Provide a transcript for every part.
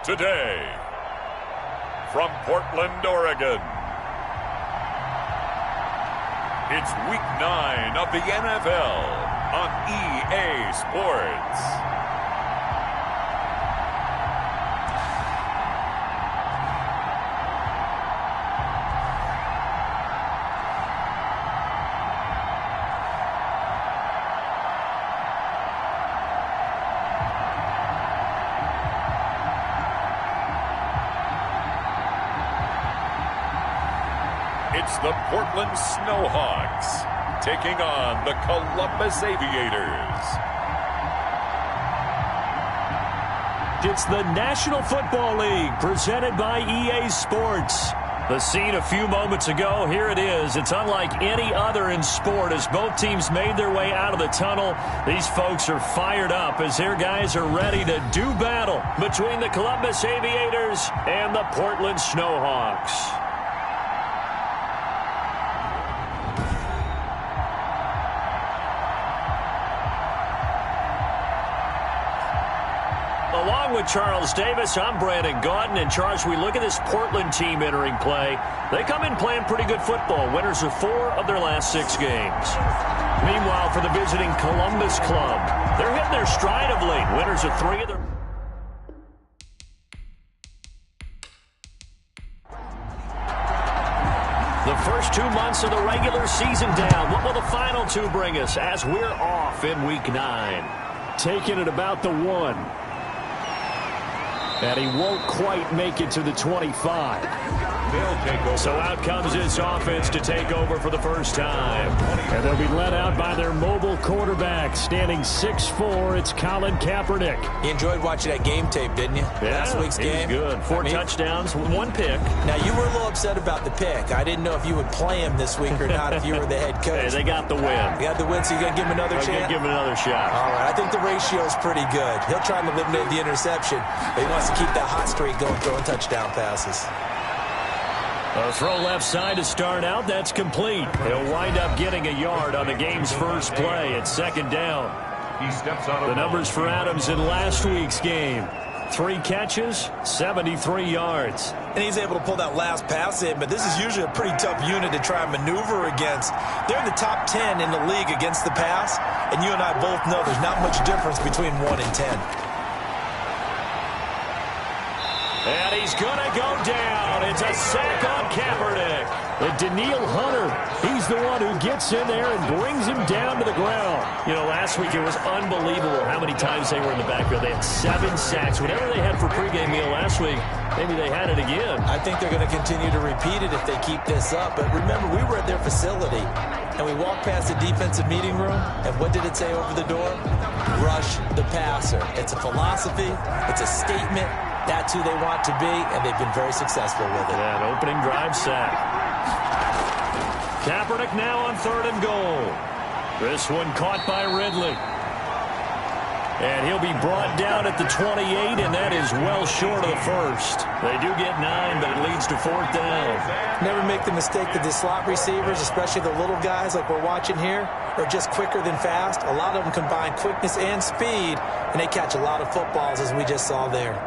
Today, from Portland, Oregon, it's Week 9 of the NFL on EA Sports. It's the Portland Snowhawks taking on the Columbus Aviators. It's the National Football League presented by EA Sports. The scene a few moments ago, here it is. It's unlike any other in sport as both teams made their way out of the tunnel. These folks are fired up as their guys are ready to do battle between the Columbus Aviators and the Portland Snowhawks. Along with Charles Davis, I'm Brandon Gaudin. And Charles, we look at this Portland team entering play. They come in playing pretty good football. Winners of 4 of their last 6 games. Meanwhile, for the visiting Columbus club, they're hitting their stride of late. Winners of 3 of their... The first 2 months of the regular season down. What will the final 2 bring us as we're off in Week 9? Taking it about the 1. And he won't quite make it to the 25. So out comes this offense to take over for the first time. And they'll be led out by their mobile quarterback, standing 6'4". It's Colin Kaepernick. You enjoyed watching that game tape, didn't you? Yeah, last week's game. Good. 4 touchdowns, 1 pick. Now, you were a little upset about the pick. I didn't know if you would play him this week or not if you were the head coach. Hey, they got the win. They got the win, so you're going to give him another chance? Give him another shot. All right, I think the ratio is pretty good. He'll try to eliminate the interception, but he wants to keep that hot streak going, throwing touchdown passes. A throw left side to start out. That's complete. He'll wind up getting a yard on the game's first play at 2nd down. The numbers for Adams in last week's game. 3 catches, 73 yards. And he's able to pull that last pass in, but this is usually a pretty tough unit to try and maneuver against. They're in the top 10 in the league against the pass, and you and I both know there's not much difference between 1 and 10. And he's going to go down. It's a sack on Kaepernick. And Daniil Hunter, he's the one who gets in there and brings him down to the ground. You know, last week it was unbelievable how many times they were in the backfield. They had 7 sacks. Whatever they had for pregame meal last week, maybe they had it again. I think they're going to continue to repeat it if they keep this up. But remember, we were at their facility, and we walked past the defensive meeting room, and what did it say over the door? Rush the passer. It's a philosophy. It's a statement. That's who they want to be, and they've been very successful with it. That opening drive sack. Kaepernick now on 3rd and goal. This one caught by Ridley. And he'll be brought down at the 28, and that is well short of the first. They do get 9, but it leads to 4th down. Never make the mistake that the slot receivers, especially the little guys like we're watching here, are just quicker than fast. A lot of them combine quickness and speed, and they catch a lot of footballs, as we just saw there.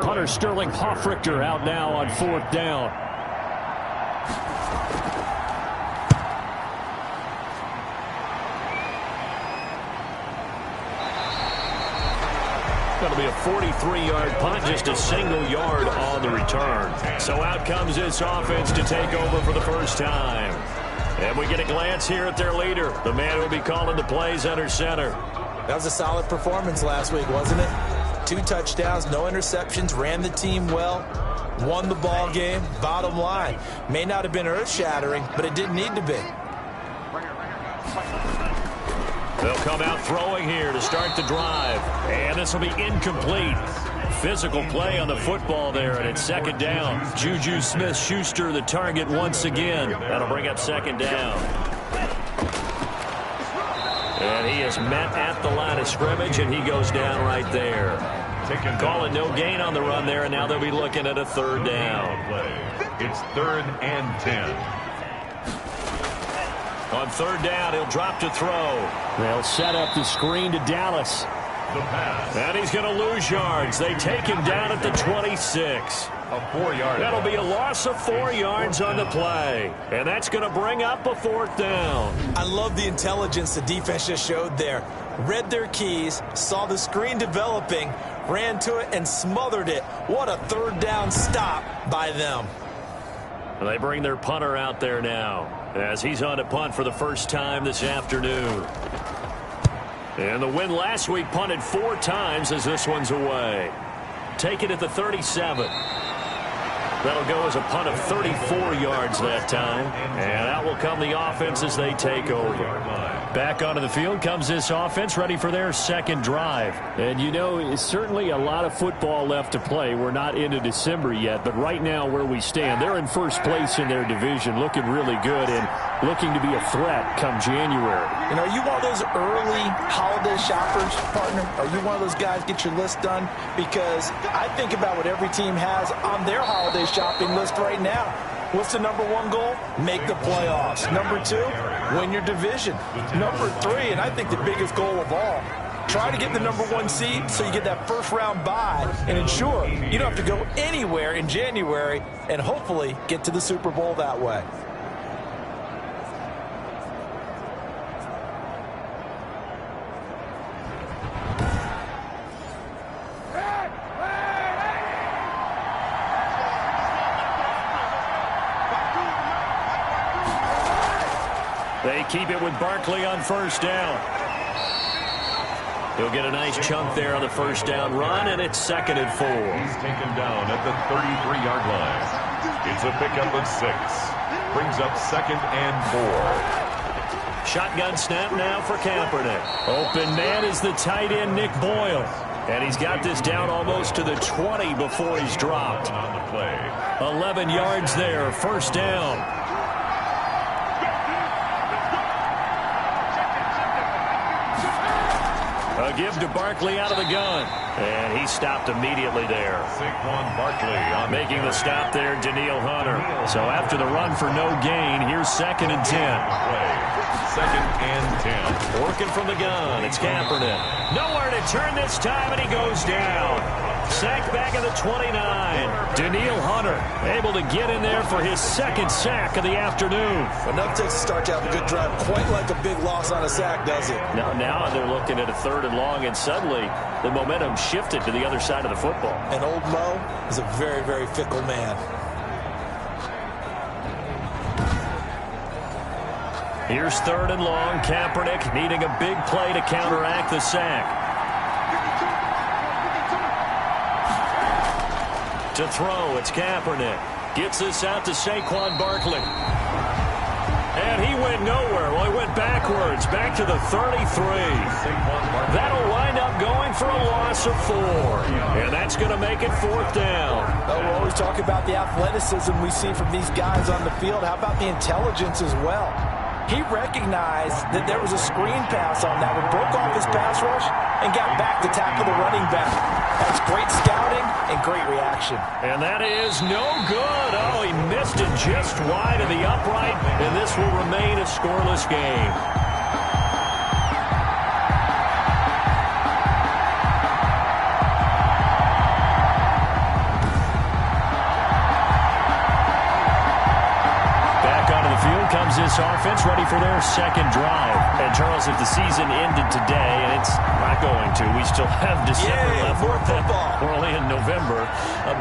Punter Sterling Hoffrichter out now on 4th down. That'll be a 43-yard punt, just a single yard on the return. So out comes this offense to take over for the first time. And we get a glance here at their leader, the man who will be calling the plays under center. That was a solid performance last week, wasn't it? 2 touchdowns, no interceptions, ran the team well, won the ball game. Bottom line, may not have been earth-shattering, but it didn't need to be. They'll come out throwing here to start the drive. And this will be incomplete. Physical play on the football there, and it's 2nd down. Juju Smith-Schuster the target once again. That'll bring up 2nd down. And he is met at the line of scrimmage, and he goes down right there. Calling no gain on the run there, and now they'll be looking at a third down. It's 3rd and 10. On third down, he'll drop to throw. They'll set up the screen to Dallas. The pass. And he's going to lose yards. They take him down at the 26. A 4-yard. That'll be a loss of 4 yards on the play. And that's going to bring up a 4th down. I love the intelligence the defense just showed there. Read their keys, saw the screen developing, ran to it, and smothered it. What a third down stop by them. They bring their punter out there now as he's on to punt for the first time this afternoon. And the win last week punted 4 times as this one's away. Take it at the 37. That'll go as a punt of 34 yards that time. And out will come the offense as they take over. Back onto the field comes this offense, ready for their second drive. And you know, it's certainly a lot of football left to play. We're not into December yet, but right now where we stand, they're in first place in their division, looking really good and looking to be a threat come January. And are you one of those early holiday shoppers, partner? Are you one of those guys get your list done? Because I think about what every team has on their holiday shopping list right now. What's the number 1 goal? Make the playoffs. Number 2, win your division. Number 3, and I think the biggest goal of all, try to get the number 1 seed so you get that first round bye and ensure you don't have to go anywhere in January and hopefully get to the Super Bowl that way. They keep it with Barkley on first down. He'll get a nice chunk there on the first down run, and it's 2nd and 4. He's taken down at the 33-yard line. It's a pickup of 6. Brings up 2nd and 4. Shotgun snap now for Kaepernick. Open man is the tight end, Nick Boyle. And he's got this down almost to the 20 before he's dropped. On the play. 11 yards there, first down. A give to Barkley out of the gun. And he stopped immediately there. Saquon Barkley on making the stop there, Daniil Hunter. So after the run for no gain, here's 2nd and 10. 2nd and 10. Working from the gun, it's Kaepernick. Nowhere to turn this time, and he goes down. Sacked back at the 29. Daniil Hunter able to get in there for his 2nd sack of the afternoon. Enough to start to have a good drive. Quite like a big loss on a sack, does it? Now they're looking at a 3rd and long, and suddenly the momentum shifted to the other side of the football. And old Mo is a very, very fickle man. Here's 3rd and long. Kaepernick needing a big play to counteract the sack. To throw, it's Kaepernick. Gets this out to Saquon Barkley. And he went nowhere. Well, he went backwards, back to the 33. That'll wind up going for a loss of 4. And that's going to make it 4th down. Oh, we're always talking about the athleticism we see from these guys on the field. How about the intelligence as well? He recognized that there was a screen pass on that one, broke off his pass rush, and got back to tackle the running back. That's great scouting and great reaction. And that is no good. Oh, he missed it just wide of the upright, and this will remain a scoreless game. Comes this offense ready for their 2nd drive. And Charles, if the season ended today, and it's not going to, we still have December left. More football. We're only in November,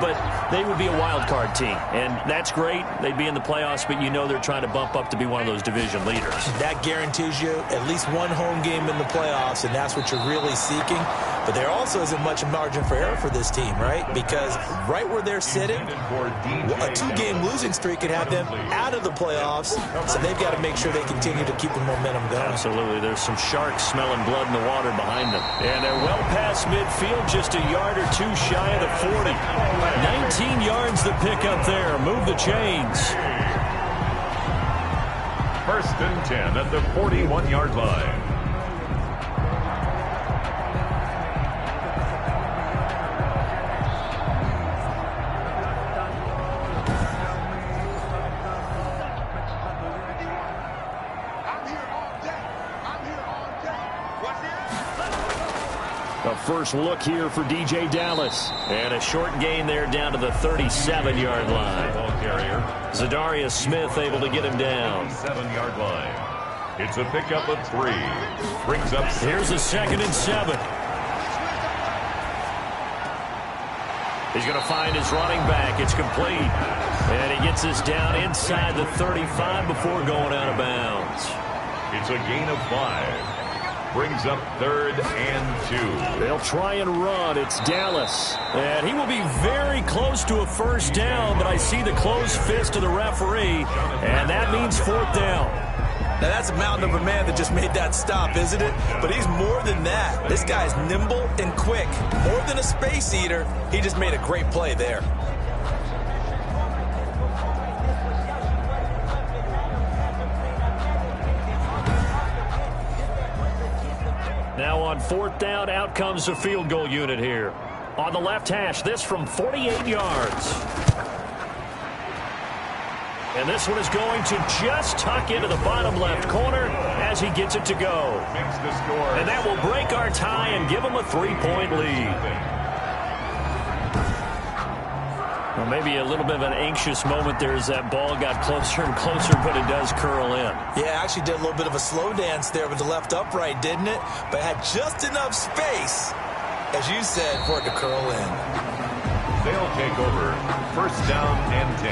but they would be a wild card team, and that's great. They'd be in the playoffs, but you know they're trying to bump up to be one of those division leaders. That guarantees you at least one home game in the playoffs, and that's what you're really seeking. But there also isn't much margin for error for this team, right? Because right where they're sitting, a 2-game losing streak could have them out of the playoffs. So they've got to make sure they continue to keep the momentum going. Absolutely. There's some sharks smelling blood in the water behind them. And they're well past midfield, just a yard or 2 shy of the 40. 19 yards the pick up there. Move the chains. 1st and 10 at the 41-yard line. first look here for DJ Dallas. And a short gain there down to the 37-yard line. Ball carrier. Zadarius Smith able to get him down. 7-yard line. It's a pickup of 3. Brings up 6. Here's a 2nd and 7. He's going to find his running back. It's complete. And he gets this down inside the 35 before going out of bounds. It's a gain of 5. Brings up 3rd and 2. They'll try and run. It's Dallas. And he will be very close to a first down, but I see the closed fist of the referee, and that means 4th down. Now, that's a mountain of a man that just made that stop, isn't it? But he's more than that. This guy's nimble and quick. More than a space eater, he just made a great play there. Now on 4th down, out comes the field goal unit here. On the left hash, this from 48 yards. And this one is going to just tuck into the bottom left corner as he gets it to go. Makes the score. And that will break our tie and give him a 3-point lead. Well, maybe a little bit of an anxious moment there as that ball got closer and closer, but it does curl in. Yeah, actually did a little bit of a slow dance there with the left upright, didn't it? But had just enough space, as you said, for it to curl in. They'll take over 1st down and 10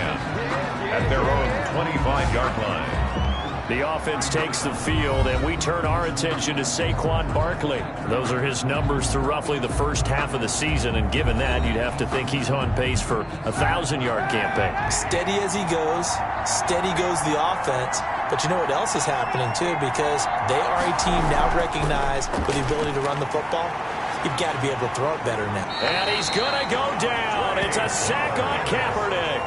at their own 25-yard line. The offense takes the field, and we turn our attention to Saquon Barkley. Those are his numbers through roughly the first half of the season, and given that, you'd have to think he's on pace for a 1,000-yard campaign. Steady as he goes, steady goes the offense. But you know what else is happening, too, because they are a team now recognized with the ability to run the football. You've got to be able to throw it better now. And he's going to go down. It's a sack on Kaepernick.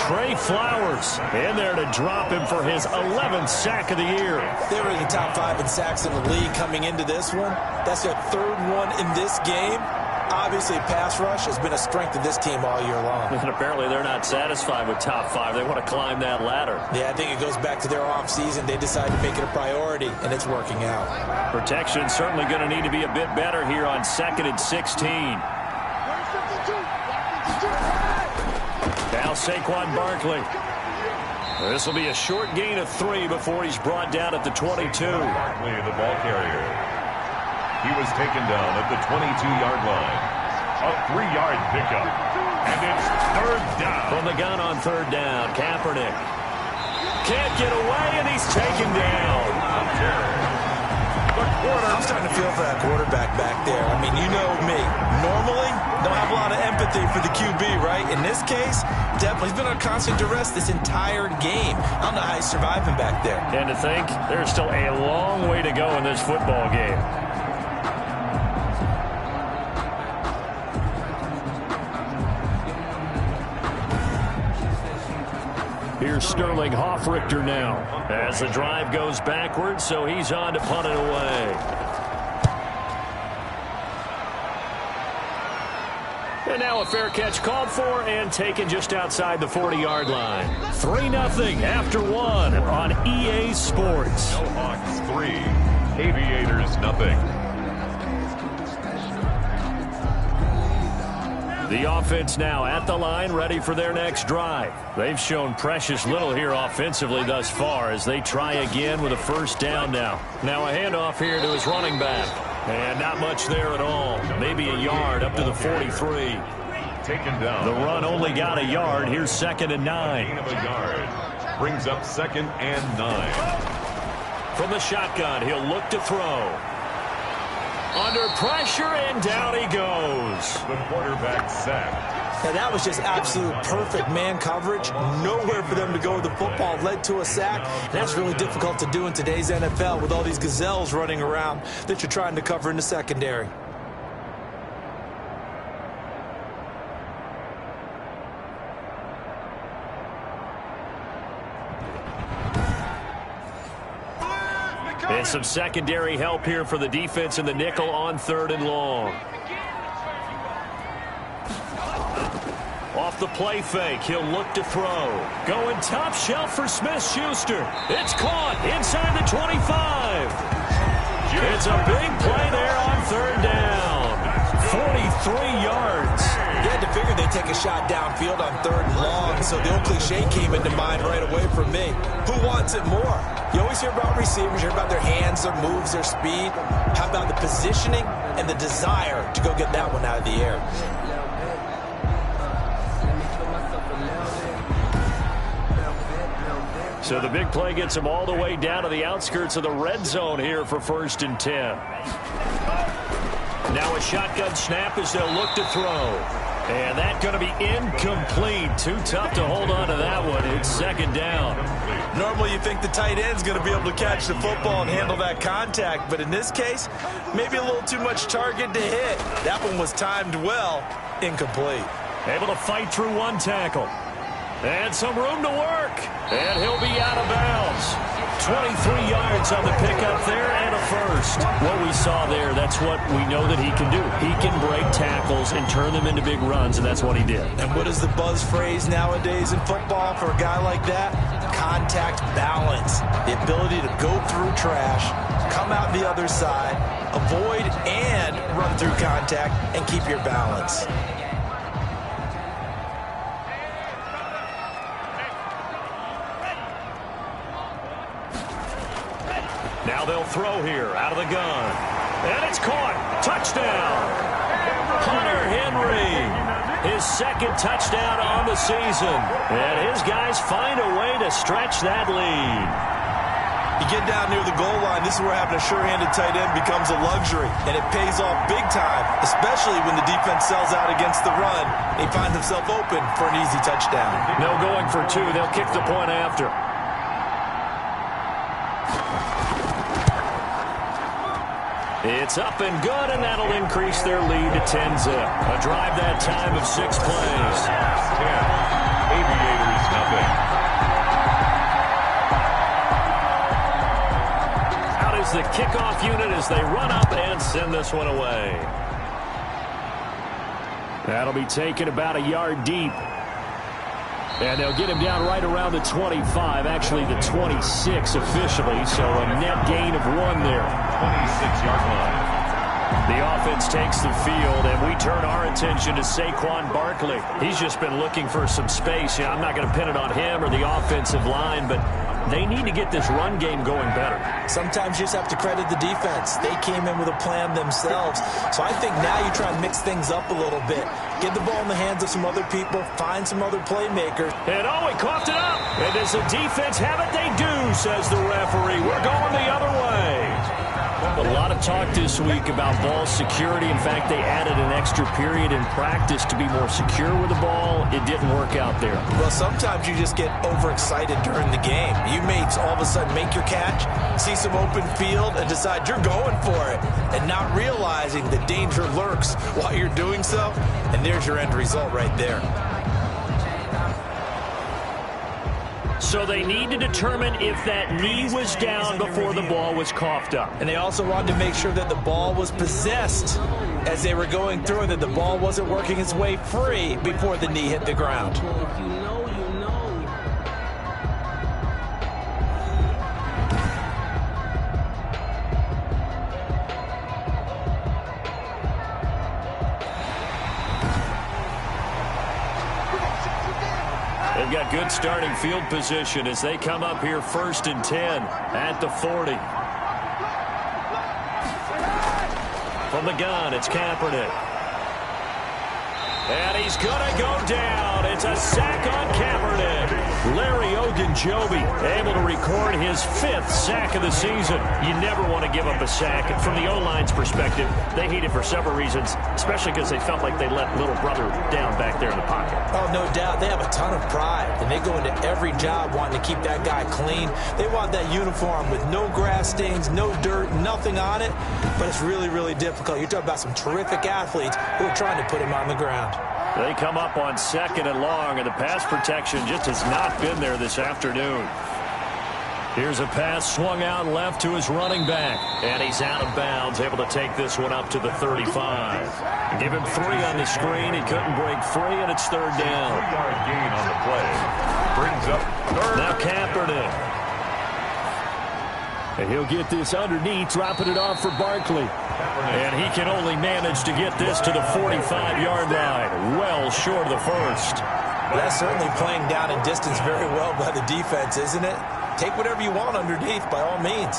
Trey Flowers in there to drop him for his 11th sack of the year. They were in the top 5 in sacks in the league coming into this one. That's their 3rd one in this game. Obviously, pass rush has been a strength of this team all year long. And apparently they're not satisfied with top 5. They want to climb that ladder. Yeah, I think it goes back to their offseason. They decided to make it a priority, and it's working out. Protection certainly going to need to be a bit better here on 2nd and 16. Now Saquon Barkley. This will be a short gain of 3 before he's brought down at the 22. Barkley, the ball carrier. He was taken down at the 22-yard line. A 3-yard pickup. And it's 3rd down. From the gun on 3rd down, Kaepernick can't get away, and he's taken down. I'm starting to feel for that quarterback back there. I mean, you know me. Normally, don't have a lot of empathy for the QB, right? In this case, definitely. He's been on constant duress this entire game. I don't know how he's surviving back there. And to think, there's still a long way to go in this football game. Here's Sterling Hoffrichter now as the drive goes backwards, so he's on to punt it away. And now a fair catch called for and taken just outside the 40-yard line. 3-0 after 1 on EA Sports. Snowhawks 3, Aviators 0. The offense now at the line, ready for their next drive. They've shown precious little here offensively thus far as they try again with a 1st down now. Now a handoff here to his running back. And not much there at all. Maybe a yard up to the 43. Taken down. The run only got a yard. Here's 2nd and 9. Gain of a yard. Brings up 2nd and 9. From the shotgun, he'll look to throw. Under pressure, and down he goes. The quarterback sacked. Now, that was just absolute perfect man coverage. Nowhere for them to go with the football. Led to a sack. And that's really difficult to do in today's NFL with all these gazelles running around that you're trying to cover in the secondary. And some secondary help here for the defense in the nickel on 3rd and long. Off the play fake, he'll look to throw. Going top shelf for Smith-Schuster. It's caught inside the 25. It's a big play there on 3rd down. 43 yards. You had to figure they'd take a shot downfield on 3rd and long, so the old cliche came into mind right away from me. Who wants it more? You always hear about receivers, you hear about their hands, their moves, their speed. How about the positioning and the desire to go get that one out of the air? So the big play gets him all the way down to the outskirts of the red zone here for 1st and 10. Now a shotgun snap as they'll look to throw. And that's going to be incomplete. Too tough to hold on to that one. It's 2nd down. Normally you think the tight end's going to be able to catch the football and handle that contact. But in this case, maybe a little too much target to hit. That one was timed well. Incomplete. Able to fight through one tackle. And some room to work. And he'll be out of bounds. 23 yards on the pickup there and a first. What we saw there, that's what we know that he can do. He can break tackles and turn them into big runs, and that's what he did. And what is the buzz phrase nowadays in football for a guy like that? Contact balance. The ability to go through trash, come out the other side, avoid and run through contact, and keep your balance. Now they'll throw here out of the gun. And it's caught. Touchdown. Hunter Henry. His 2nd touchdown on the season. And his guys find a way to stretch that lead. You get down near the goal line, this is where having a sure-handed tight end becomes a luxury. And it pays off big time, especially when the defense sells out against the run. He finds himself open for an easy touchdown. No going for 2. They'll kick the point after. It's up and good, and that'll increase their lead to 10-zip. A drive that time of 6 plays. 10. Aviators, nothing. Out is the kickoff unit as they run up and send this one away. That'll be taken about a yard deep. And they'll get him down right around the 25, actually the 26 officially, so a net gain of 1 there. 26-yard line. The offense takes the field, and we turn our attention to Saquon Barkley. He's just been looking for some space. I'm not going to pin it on him or the offensive line, but they need to get this run game going better. Sometimes you just have to credit the defense. They came in with a plan themselves. So I think now you try and mix things up a little bit. Get the ball in the hands of some other people. Find some other playmakers. And he coughed it up. And does the defense have it? They do, says the referee. We're going the other way. A lot of talk this week about ball security. In fact, they added an extra period in practice to be more secure with the ball. It didn't work out there. Well, sometimes you just get overexcited during the game. You may all of a sudden make your catch, see some open field, and decide you're going for it, and not realizing the danger lurks while you're doing so. And there's your end result right there. So they need to determine if that knee was down before the ball was coughed up. And they also wanted to make sure that the ball was possessed as they were going through, that the ball wasn't working its way free before the knee hit the ground. They've got good starting field position as they come up here 1st and 10 at the 40. From the gun, it's Kaepernick. And he's going to go down. It's a sack on Kaepernick. Larry Ogunjobi able to record his 5th sack of the season. You never want to give up a sack. And from the O-line's perspective, they hate it for several reasons, especially because they felt like they let little brother down back there in the pocket. Oh, no doubt. They have a ton of pride, and they go into every job wanting to keep that guy clean. They want that uniform with no grass stains, no dirt, nothing on it. But it's really, really difficult. You're talking about some terrific athletes who are trying to put him on the ground. They come up on 2nd and long, and the pass protection just has not been there this afternoon. Here's a pass swung out left to his running back, and he's out of bounds, able to take this one up to the 35. Give him 3 on the screen. He couldn't break free, and it's 3rd down. 3-yard gain on the play. Brings up 3rd. Now Kaepernick. And he'll get this underneath, dropping it off for Barkley. And he can only manage to get this to the 45-yard line. Well short of the first. That's certainly playing down in distance very well by the defense, isn't it? Take whatever you want underneath, by all means.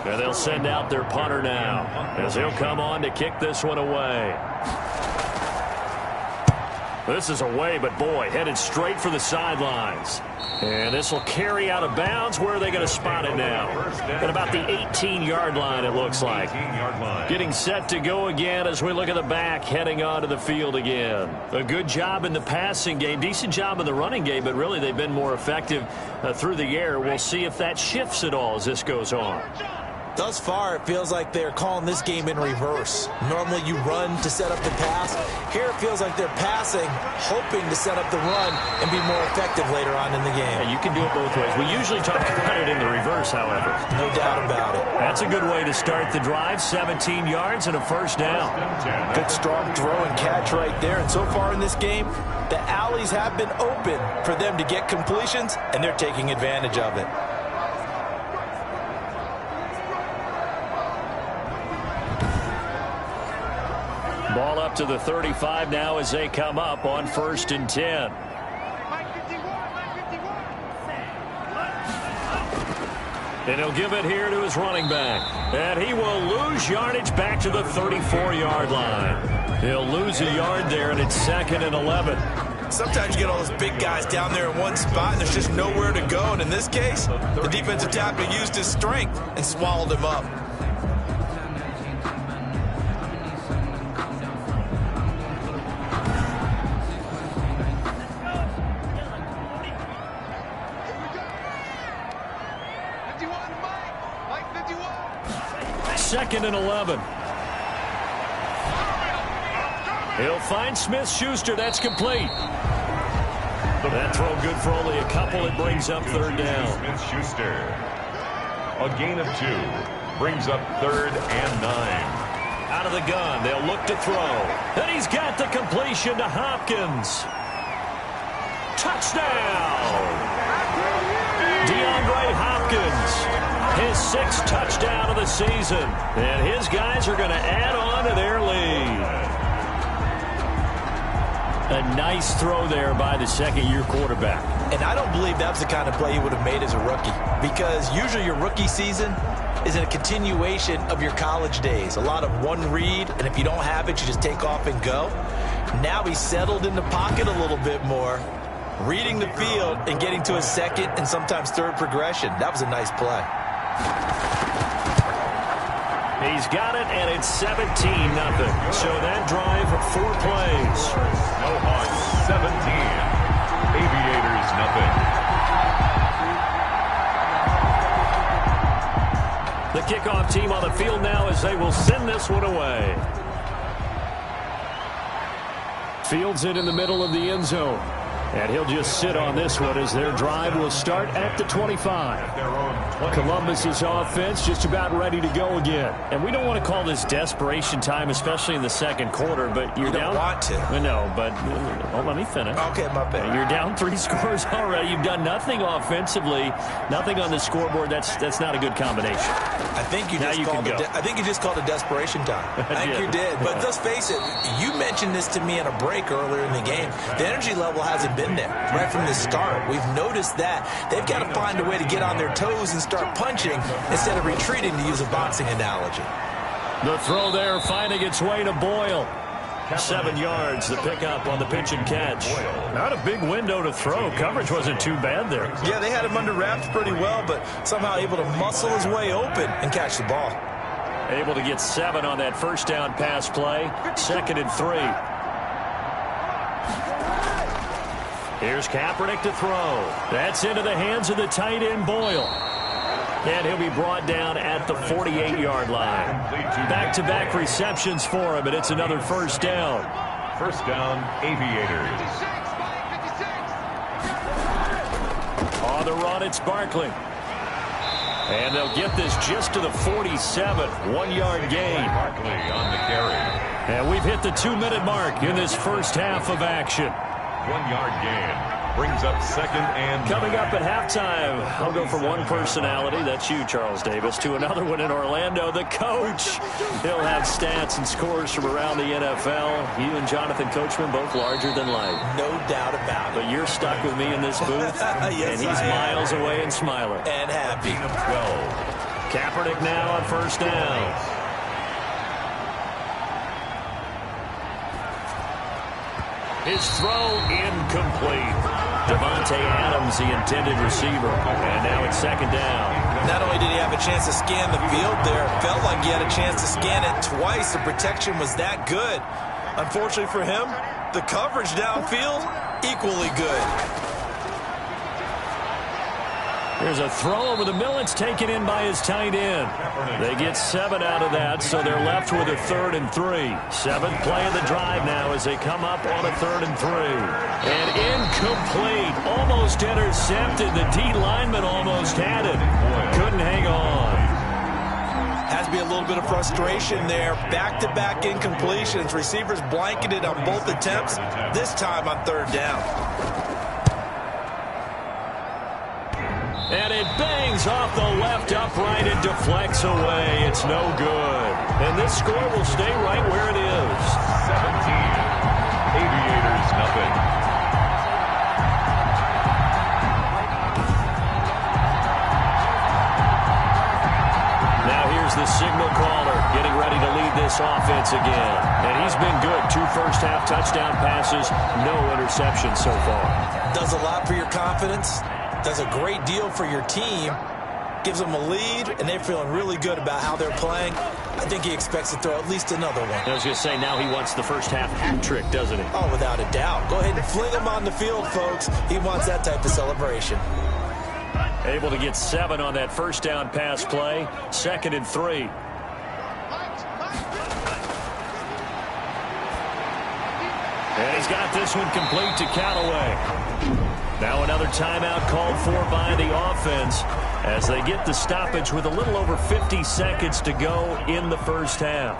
And they'll send out their punter now as he'll come on to kick this one away. This is away, but boy, headed straight for the sidelines. And this will carry out of bounds. Where are they going to spot it now? At about the 18-yard line, it looks like. Getting set to go again as we look at the back, heading onto the field again. A good job in the passing game, decent job in the running game, but really they've been more effective through the air. We'll see if that shifts at all as this goes on. Thus far, it feels like they're calling this game in reverse. Normally, you run to set up the pass. Here, it feels like they're passing, hoping to set up the run and be more effective later on in the game. Yeah, you can do it both ways. We usually talk about it in the reverse, however. No doubt about it. That's a good way to start the drive. 17 yards and a first down. Good, strong throw and catch right there. And so far in this game, the alleys have been open for them to get completions, and they're taking advantage of it. Ball up to the 35 now as they come up on 1st and 10. And he'll give it here to his running back. And he will lose yardage back to the 34-yard line. He'll lose a yard there, and it's 2nd and 11. Sometimes you get all those big guys down there in one spot, and there's just nowhere to go. And in this case, the defensive tackle used his strength and swallowed him up. Second and 11. He'll find Smith-Schuster. That's complete. That throw good for only a couple. It brings up 3rd down. Smith-Schuster. A gain of 2. Brings up 3rd and 9. Out of the gun. They'll look to throw. And he's got the completion to Hopkins. Touchdown! DeAndre Hopkins. His 6th touchdown of the season. And his guys are going to add on to their lead. A nice throw there by the second-year quarterback. And I don't believe that's the kind of play he would have made as a rookie. Because usually your rookie season is a continuation of your college days. A lot of one read, and if you don't have it, you just take off and go. Now he's settled in the pocket a little bit more, reading the field and getting to his 2nd and sometimes 3rd progression. That was a nice play. He's got it, and it's 17-0. So that drive, 4 plays. Snowhawks 17. Aviators nothing. The kickoff team on the field now as they will send this one away. Fields it in the middle of the end zone. And he'll just sit on this one as their drive will start at the 25. Columbus's offense just about ready to go again. And we don't want to call this desperation time, especially in the second quarter, but you're down. You don't want to. No, but let me finish. Okay, my bad. You're down 3 scores already. You've done nothing offensively, nothing on the scoreboard. That's not a good combination. I think you just called it desperation time. I think you did. But let's face it, you mentioned this to me in a break earlier in the game. The energy level hasn't been there right from the start. We've noticed that. They've got to find a way to get on their toes and start punching instead of retreating, to use a boxing analogy. The throw there finding its way to Boyle. 7 yards, the pickup on the pitch and catch. Not a big window to throw. Coverage wasn't too bad there. Yeah, they had him under wraps pretty well, but somehow able to muscle his way open and catch the ball. Able to get 7 on that first down pass play. 2nd and 3. Here's Kaepernick to throw. That's into the hands of the tight end, Boyle. And he'll be brought down at the 48-yard line. Back-to-back receptions for him, and it's another first down. First down, Aviators. On the run, it's Barkley. And they'll get this just to the 47. 1-yard gain. Barkley on the carry. And we've hit the 2-minute mark in this first half of action. 1-yard gain. Brings up second and Coming up at halftime, I'll go from one personality, that's you, Charles Davis, to another one in Orlando, the coach. He'll have stats and scores from around the NFL. You and Jonathan Coachman, both larger than life. No doubt about it. But you're stuck with me in this booth, yes, and he's miles away and smiling. And happy. 12. Kaepernick now on first down. His throw incomplete. Devontae Adams, the intended receiver. And now it's second down. Not only did he have a chance to scan the field there, it felt like he had a chance to scan it twice. The protection was that good. Unfortunately for him, the coverage downfield, equally good. There's a throw over the middle. It's taken in by his tight end. They get 7 out of that, so they're left with a 3rd and 3. 7th play of the drive now as they come up on a 3rd and 3. And incomplete. Almost intercepted. The D lineman almost had it. Couldn't hang on. Has to be a little bit of frustration there. Back-to-back incompletions. Receivers blanketed on both attempts, this time on 3rd down. And it bangs off the left upright and deflects away. It's no good. And this score will stay right where it is. 17. Aviators, nothing. Now here's the signal caller getting ready to lead this offense again. And he's been good. 2 first-half touchdown passes, no interceptions so far. Does a lot for your confidence. Does a great deal for your team, gives them a lead, and they're feeling really good about how they're playing. I think he expects to throw at least another one. I was going to say, now he wants the first half hat trick, doesn't he? Oh, without a doubt. Go ahead and fling him on the field, folks. He wants that type of celebration. Able to get 7 on that first down pass play. 2nd and 3. And he's got this one complete to Callaway. Now another timeout called for by the offense as they get the stoppage with a little over 50 seconds to go in the first half.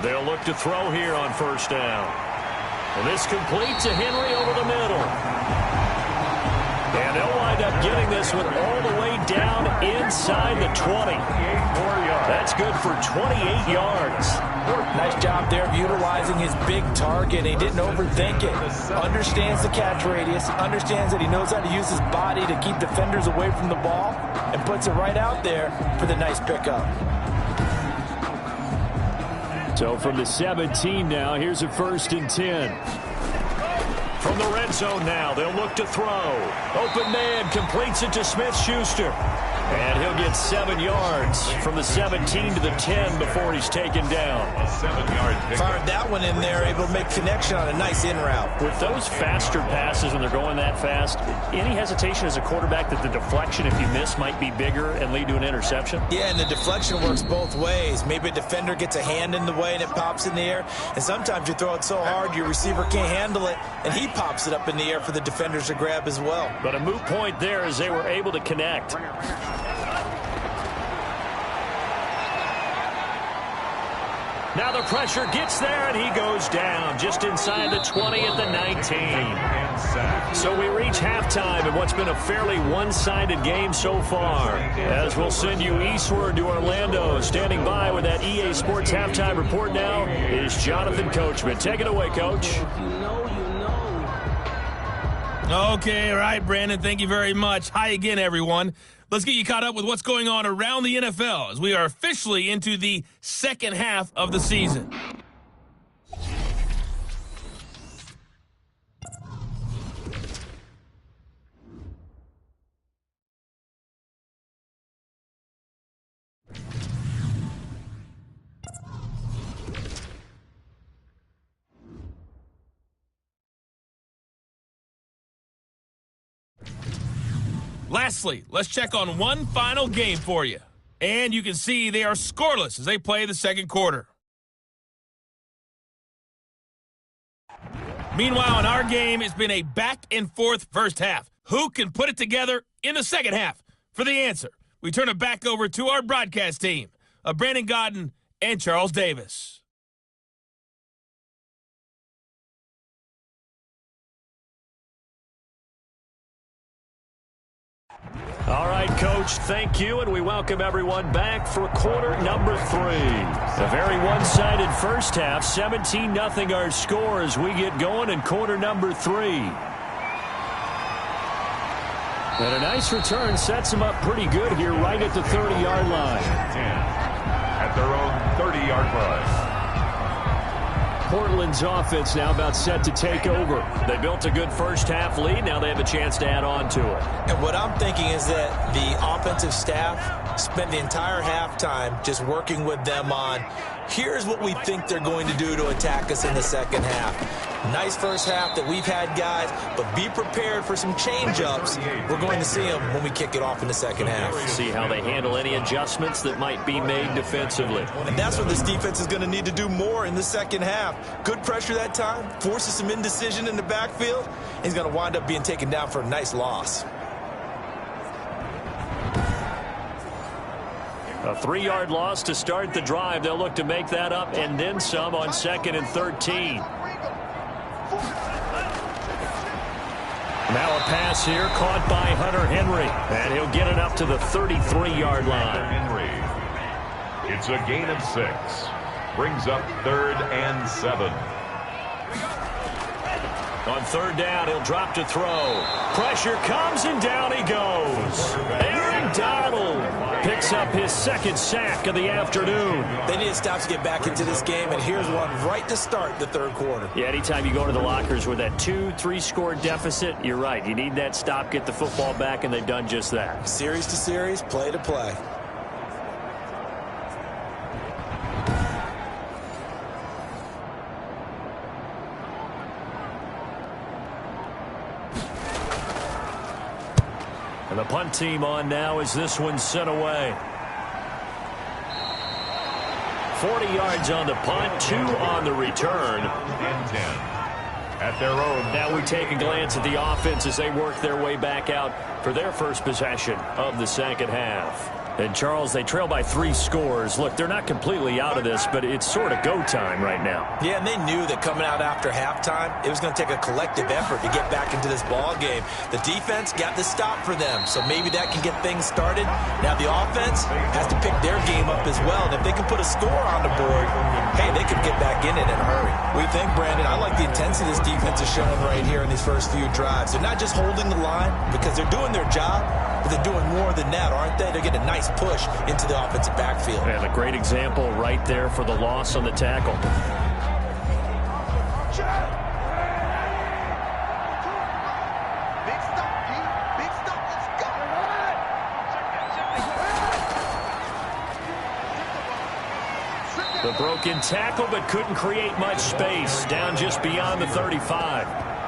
They'll look to throw here on first down. And this complete to Henry over the middle. And they'll wind up getting this one all the way down inside the 20. That's good for 28 yards. Nice job there of utilizing his big target. He didn't overthink it. Understands the catch radius. Understands that he knows how to use his body to keep defenders away from the ball. And puts it right out there for the nice pickup. So from the 17 now, here's a 1st and 10. From the red zone now, they'll look to throw. Open man completes it to Smith-Schuster. And he'll get 7 yards from the 17 to the 10 before he's taken down. A 7-yard pick. Fired that one in there, able to make connection on a nice in route. With those faster passes when they're going that fast, any hesitation as a quarterback that the deflection, if you miss, might be bigger and lead to an interception? Yeah, and the deflection works both ways. Maybe a defender gets a hand in the way and it pops in the air. And sometimes you throw it so hard your receiver can't handle it, and he pops it up in the air for the defenders to grab as well. But a moot point there as they were able to connect. Now the pressure gets there, and he goes down just inside the 20 at the 19. So we reach halftime in what's been a fairly one-sided game so far. As we'll send you eastward to Orlando. Standing by with that EA Sports halftime report now is Jonathan Coachman. Take it away, Coach. Okay, all right, Brandon, thank you very much. Hi again, everyone. Let's get you caught up with what's going on around the NFL as we are officially into the second half of the season. Lastly, let's check on one final game for you. And you can see they are scoreless as they play the second quarter. Meanwhile, in our game, it's been a back-and-forth first half. Who can put it together in the second half? For the answer, we turn it back over to our broadcast team of Brandon Godden and Charles Davis. All right, Coach, thank you, and we welcome everyone back for quarter number 3. A very one-sided first half, 17-0 our score as we get going in quarter number 3. And a nice return sets them up pretty good here right at the 30-yard line. 10 at their own 30-yard line. Portland's offense now about set to take over. They built a good first half lead. Now they have a chance to add on to it. And what I'm thinking is that the offensive staff spent the entire halftime just working with them on, here's what we think they're going to do to attack us in the second half. Nice first half that we've had, guys, but be prepared for some change-ups. We're going to see them when we kick it off in the second half. See how they handle any adjustments that might be made defensively. And that's what this defense is going to need to do more in the second half. Good pressure that time, forces some indecision in the backfield. He's going to wind up being taken down for a nice loss. A 3-yard loss to start the drive. They'll look to make that up and then some on 2nd and 13. Now a pass here caught by Hunter Henry. And he'll get it up to the 33-yard line. Henry. It's a gain of 6. Brings up 3rd and 7. On 3rd down, he'll drop to throw. Pressure comes and down he goes. Aaron Donald picks up his 2nd sack of the afternoon. They need to stop to get back into this game, and here's one right to start the 3rd quarter. Yeah, anytime you go to the lockers with that 2-3 score deficit, you're right. You need that stop, get the football back, and they've done just that. Series to series, play to play. And the punt team on now as this one's sent away. 40 yards on the punt, 2 on the return. And 10 at their own. Now we take a glance at the offense as they work their way back out for their first possession of the second half. And, Charles, they trail by 3 scores. Look, they're not completely out of this, but it's sort of go time right now. Yeah, and they knew that coming out after halftime, it was going to take a collective effort to get back into this ball game. The defense got the stop for them, so maybe that can get things started. Now the offense has to pick their game up as well, and if they can put a score on the board, hey, they could get back in it in a hurry. What do you think, Brandon? I like the intensity this defense is showing right here in these first few drives. They're not just holding the line because they're doing their job, but they're doing more than that, aren't they? They're getting a nice push into the offensive backfield. And a great example right there for the loss on the tackle. The broken tackle, but couldn't create much space. Down just beyond the 35.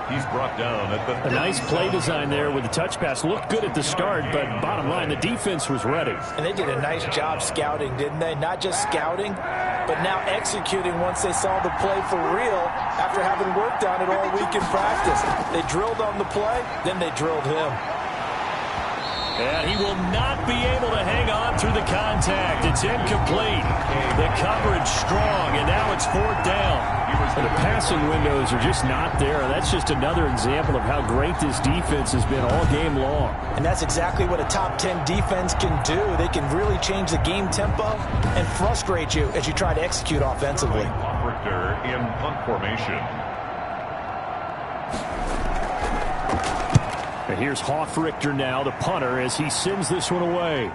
He's brought down at the... A nice play design there with the touch pass. Looked good at the start, but bottom line, the defense was ready. And they did a nice job scouting, didn't they? Not just scouting, but now executing once they saw the play for real after having worked on it all week in practice. They drilled on the play, then they drilled him. And he will not be able to hang on through the contact. It's incomplete. The coverage strong, and now it's 4th down. And the passing windows are just not there. That's just another example of how great this defense has been all game long. And that's exactly what a top 10 defense can do. They can really change the game tempo and frustrate you as you try to execute offensively. Richter in punt formation. And here's Hoffrichter now, the punter, as he sends this one away.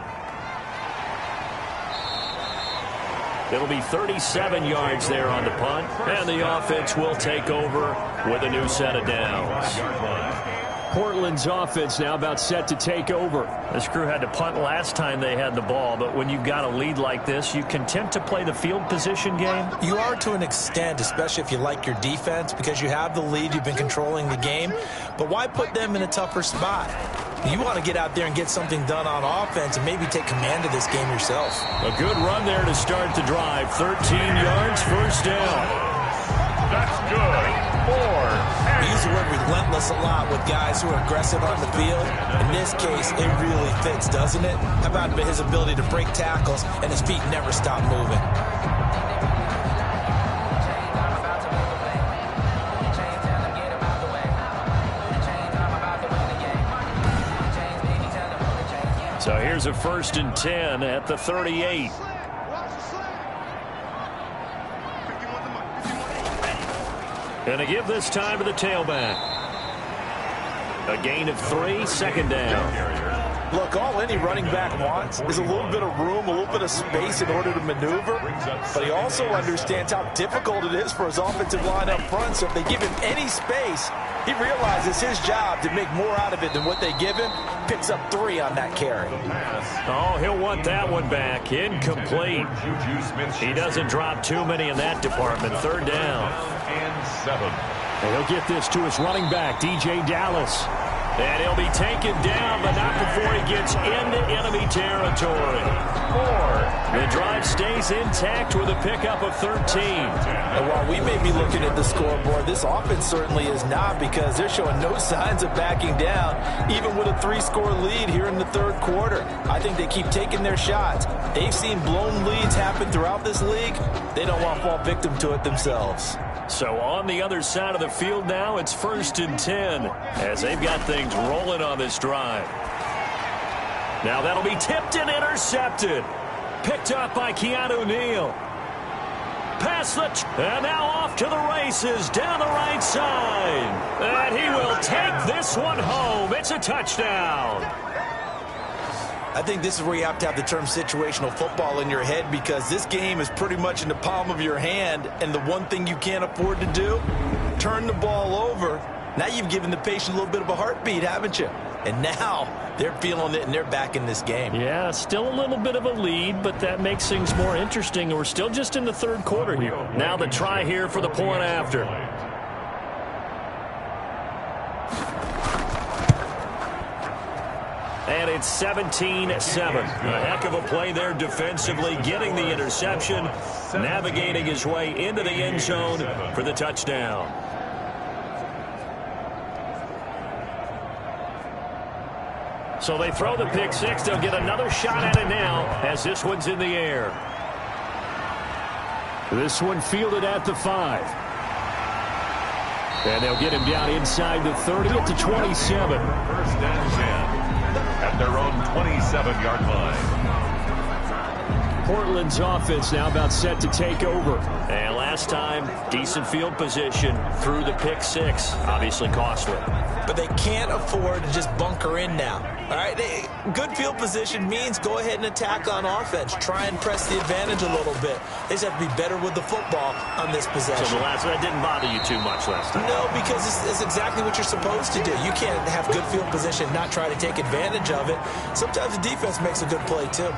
It'll be 37 yards there on the punt, and the offense will take over with a new set of downs. Portland's offense now about set to take over. This crew had to punt last time they had the ball, but when you've got a lead like this, you content to play the field position game? You are to an extent, especially if you like your defense, because you have the lead, you've been controlling the game. But why put them in a tougher spot? You want to get out there and get something done on offense and maybe take command of this game yourself. A good run there to start the drive. 13 yards, 1st down. That's good. We use the word relentless a lot with guys who are aggressive on the field. In this case, it really fits, doesn't it? How about his ability to break tackles and his feet never stop moving? So here's a 1st and 10 at the 38. Going to give this time to the tailback. A gain of 3, 2nd down. Look, all any running back wants is a little bit of room, a little bit of space in order to maneuver. But he also understands how difficult it is for his offensive line up front. So if they give him any space, he realizes his job to make more out of it than what they give him. Picks up 3 on that carry. Oh, he'll want that one back. Incomplete. He doesn't drop too many in that department. 3rd down. And 7. And he'll get this to his running back, DJ Dallas. And he'll be taken down, but not before he gets into enemy territory. 4. The drive stays intact with a pickup of 13. And while we may be looking at the scoreboard, this offense certainly is not, because they're showing no signs of backing down, even with a 3-score lead here in the 3rd quarter. I think they keep taking their shots. They've seen blown leads happen throughout this league. They don't want to fall victim to it themselves. So on the other side of the field now, it's 1st and 10 as they've got things rolling on this drive. Now that'll be tipped and intercepted. Picked up by Keanu Neal. Past the... and now off to the races down the right side. And he will take this one home. It's a touchdown. I think this is where you have to have the term situational football in your head, because this game is pretty much in the palm of your hand, and the one thing you can't afford to do, turn the ball over. Now you've given the patient a little bit of a heartbeat, haven't you? And now they're feeling it, and they're back in this game. Yeah, still a little bit of a lead, but that makes things more interesting. We're still just in the 3rd quarter here. Now the try here for the point after. And it's 17-7. A heck of a play there defensively, getting the interception, navigating his way into the end zone for the touchdown. So they throw the pick 6. They'll get another shot at it now as this one's in the air. This one fielded at the 5. And they'll get him down inside the 30 at the 27. 1st and 10 at their own 27-yard line. Portland's offense now about set to take over. And last time, decent field position through the pick 6. Obviously costly. But they can't afford to just bunker in now. All right, good field position means go ahead and attack on offense. Try and press the advantage a little bit. They just have to be better with the football on this possession. So the last one, that didn't bother you too much last time? No, because it's exactly what you're supposed to do. You can't have good field position and not try to take advantage of it. Sometimes the defense makes a good play, too.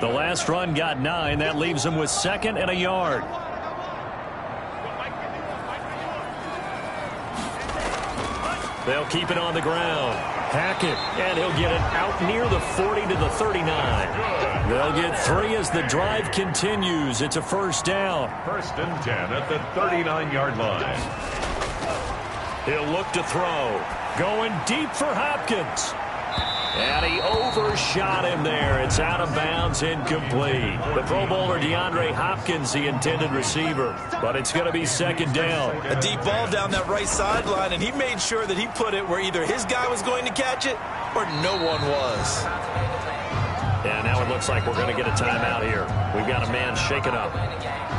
The last run got 9. That leaves them with 2nd and a yard. They'll keep it on the ground. Hackett, and he'll get it out near the 40 to the 39. They'll get 3 as the drive continues. It's a 1st down. 1st and 10 at the 39-yard line. He'll look to throw. Going deep for Hopkins. And he overshot him there. It's out of bounds, incomplete. The Pro Bowler DeAndre Hopkins, the intended receiver. But it's going to be 2nd down. A deep ball down that right sideline, and he made sure that he put it where either his guy was going to catch it or no one was. And now it looks like we're going to get a timeout here. We've got a man shaken up.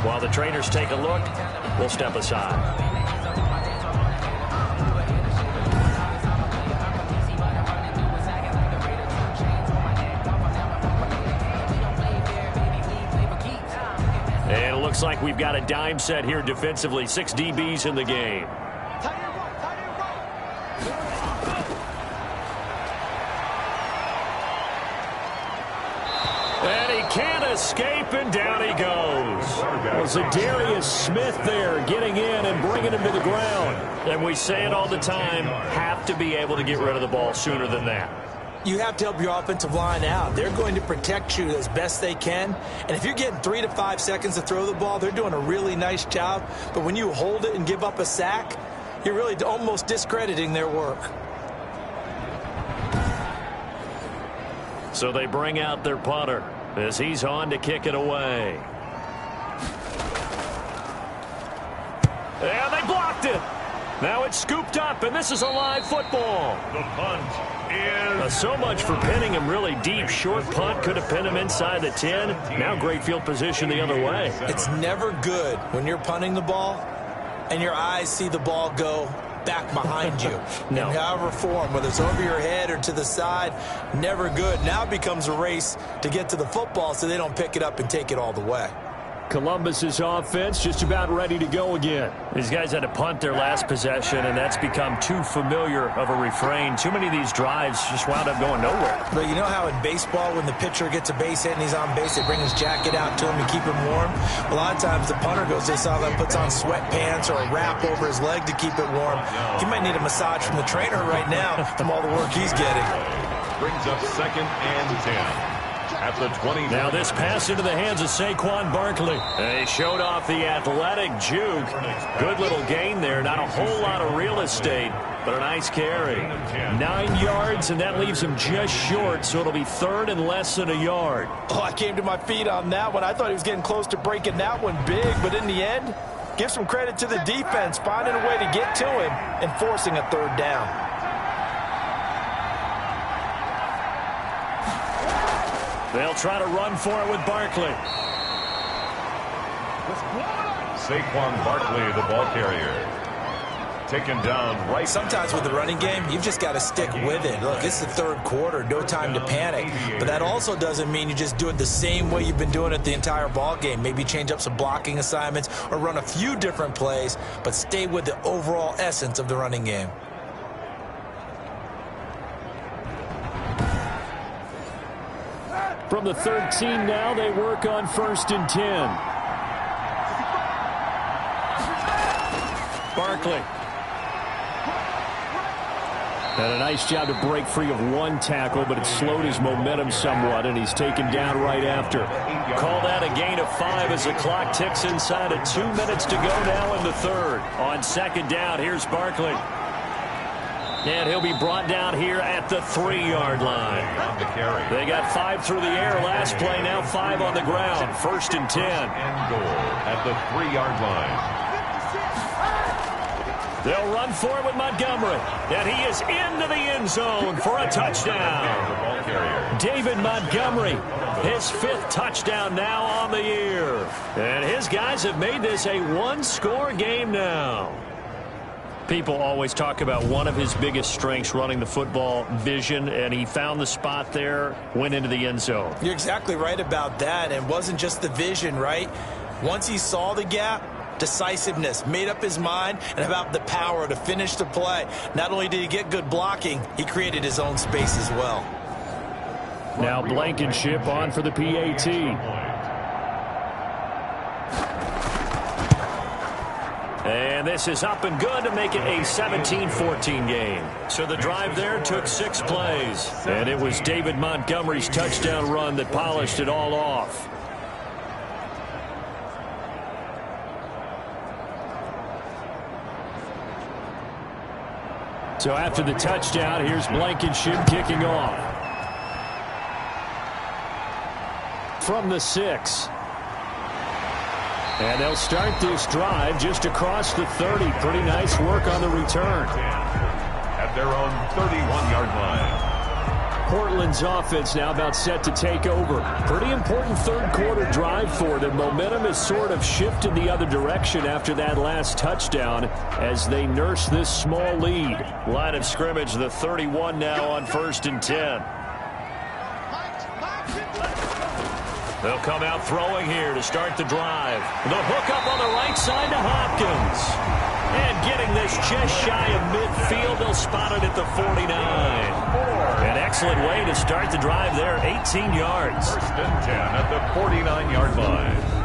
While the trainers take a look, we'll step aside. And it looks like we've got a dime set here defensively. 6 DBs in the game. And he can't escape, and down he goes. Well, Zadarius Smith there getting in and bringing him to the ground. And we say it all the time, have to be able to get rid of the ball sooner than that. You have to help your offensive line out. They're going to protect you as best they can. And if you're getting 3 to 5 seconds to throw the ball, they're doing a really nice job. But when you hold it and give up a sack, you're really almost discrediting their work. So they bring out their punter as he's on to kick it away. And they blocked it. Now it's scooped up, and this is a live football. The punt is... So much for pinning him really deep. Short punt could have pinned him inside the 10. Now great field position the other way. It's never good when you're punting the ball and your eyes see the ball go back behind you. No. In however form, whether it's over your head or to the side, never good. Now it becomes a race to get to the football so they don't pick it up and take it all the way. Columbus's offense just about ready to go again. These guys had to punt their last possession, and that's become too familiar of a refrain. Too many of these drives just wound up going nowhere. But you know how in baseball, when the pitcher gets a base hit and he's on base, they bring his jacket out to him to keep him warm? A lot of times the punter goes, they saw that, puts on sweatpants or a wrap over his leg to keep it warm. He might need a massage from the trainer right now from all the work he's getting. Brings up 2nd and 10. At the 20. Now this pass into the hands of Saquon Barkley. They showed off the athletic juke. Good little gain there. Not a whole lot of real estate, but a nice carry. 9 yards, and that leaves him just short, so it'll be 3rd and less than a yard. Oh, I came to my feet on that one. I thought he was getting close to breaking that one big, but in the end, give some credit to the defense, finding a way to get to him and forcing a 3rd down. They'll try to run for it with Barkley. Saquon Barkley, the ball carrier. Taken down right. Sometimes with the running game, you've just got to stick with it. Look, it's the 3rd quarter, no time to panic. But that also doesn't mean you just do it the same way you've been doing it the entire ball game. Maybe change up some blocking assignments or run a few different plays, but stay with the overall essence of the running game. From the 13 now, they work on 1st and 10. Barkley. Had a nice job to break free of one tackle, but it slowed his momentum somewhat, and he's taken down right after. Called out a gain of 5 as the clock ticks inside of 2 minutes to go now in the 3rd. On 2nd down, here's Barkley. And he'll be brought down here at the 3-yard line. They got 5 through the air last play, now 5 on the ground. 1st and 10. And goal at the 3-yard line. They'll run for it with Montgomery. And he is into the end zone for a touchdown. David Montgomery, his 5th touchdown now on the year. And his guys have made this a 1-score game now. People always talk about one of his biggest strengths, running the football, vision, and he found the spot there, went into the end zone. You're exactly right about that. It wasn't just the vision, right? Once he saw the gap, decisiveness, made up his mind, and about the power to finish the play. Not only did he get good blocking, he created his own space as well. Now Blankenship on for the PAT. And this is up and good to make it a 17-14 game. So the drive there took 6 plays. And it was David Montgomery's touchdown run that polished it all off. So after the touchdown, here's Blankenship kicking off. From the 6. And they'll start this drive just across the 30. Pretty nice work on the return. At their own 31-yard line. Portland's offense now about set to take over. Pretty important 3rd quarter drive for them. Momentum has sort of shifted the other direction after that last touchdown as they nurse this small lead. Line of scrimmage, the 31 now on 1st and 10. They'll come out throwing here to start the drive. The hook up on the right side to Hopkins. And getting this just shy of midfield. They'll spot it at the 49. An excellent way to start the drive there, 18 yards. First and 10 at the 49-yard line.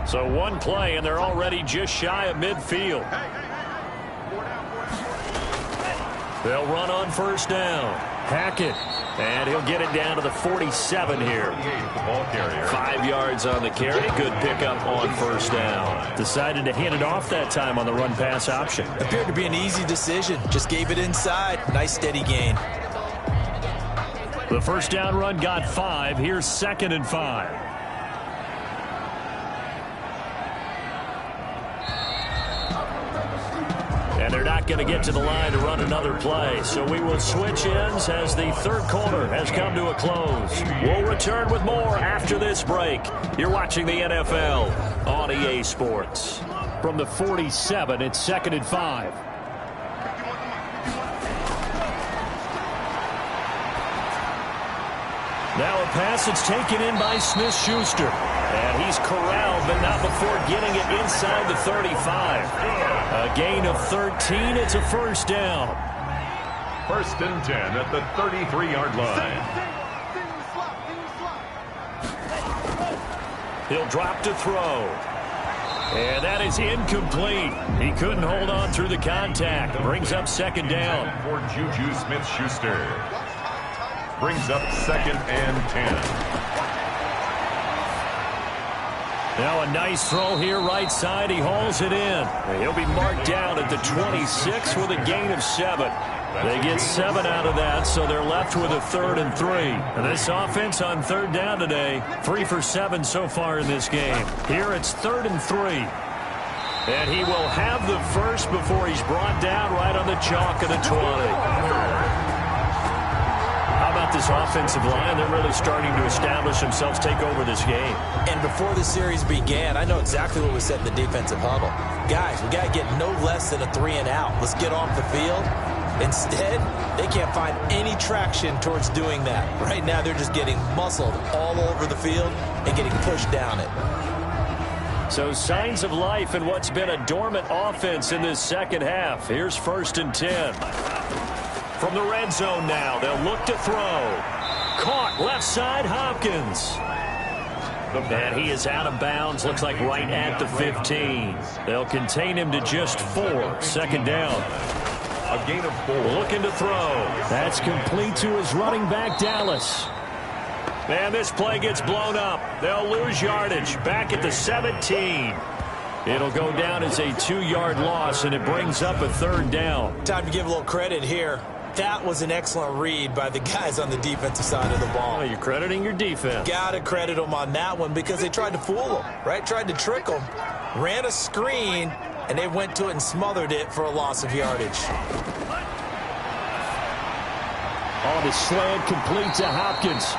So one play, and they're already just shy of midfield. They'll run on first down. Hackett, and he'll get it down to the 47 here. 5 yards on the carry. Good pickup on first down. Decided to hand it off that time on the run-pass option. Appeared to be an easy decision. Just gave it inside. Nice steady gain. The first down run got 5. Here's 2nd and 5. And they're not going to get to the line to run another play. So we will switch ends as the third quarter has come to a close. We'll return with more after this break. You're watching the NFL on EA Sports. From the 47, it's 2nd and 5. Now a pass that's taken in by Smith-Schuster. And he's corralled, but not before getting it inside the 35. A gain of 13. It's a first down. First and 10 at the 33-yard line. He'll drop to throw. And that is incomplete. He couldn't hold on through the contact. Brings up 2nd down. For Juju Smith-Schuster. Brings up 2nd and 10. Now a nice throw here right side. He hauls it in. He'll be marked down at the 26 with a gain of 7. They get 7 out of that, so they're left with a 3rd and 3. And this offense on 3rd down today, 3 for 7 so far in this game. Here it's 3rd and 3. And he will have the first before he's brought down right on the chalk of the 20. How about this offensive line? They're really starting to establish themselves, take over this game. And before the series began, I know exactly what was said in the defensive huddle. Guys, we got to get no less than a 3 and out. Let's get off the field. Instead, they can't find any traction towards doing that. Right now, they're just getting muscled all over the field and getting pushed down it. So signs of life in what's been a dormant offense in this second half. Here's 1st and 10. From the red zone now, they'll look to throw. Caught left side, Hopkins. And he is out of bounds, looks like right at the 15. They'll contain him to just 4. 2nd down. A gain of 4. Looking to throw. That's complete to his running back, Dallas. And this play gets blown up. They'll lose yardage. Back at the 17. It'll go down as a 2-yard loss, and it brings up a 3rd down. Time to give a little credit here. That was an excellent read by the guys on the defensive side of the ball. Oh, you're crediting your defense. Got to credit them on that one because they tried to fool them, right? Tried to trick them. Ran a screen, and they went to it and smothered it for a loss of yardage. On the slant, complete to Hopkins.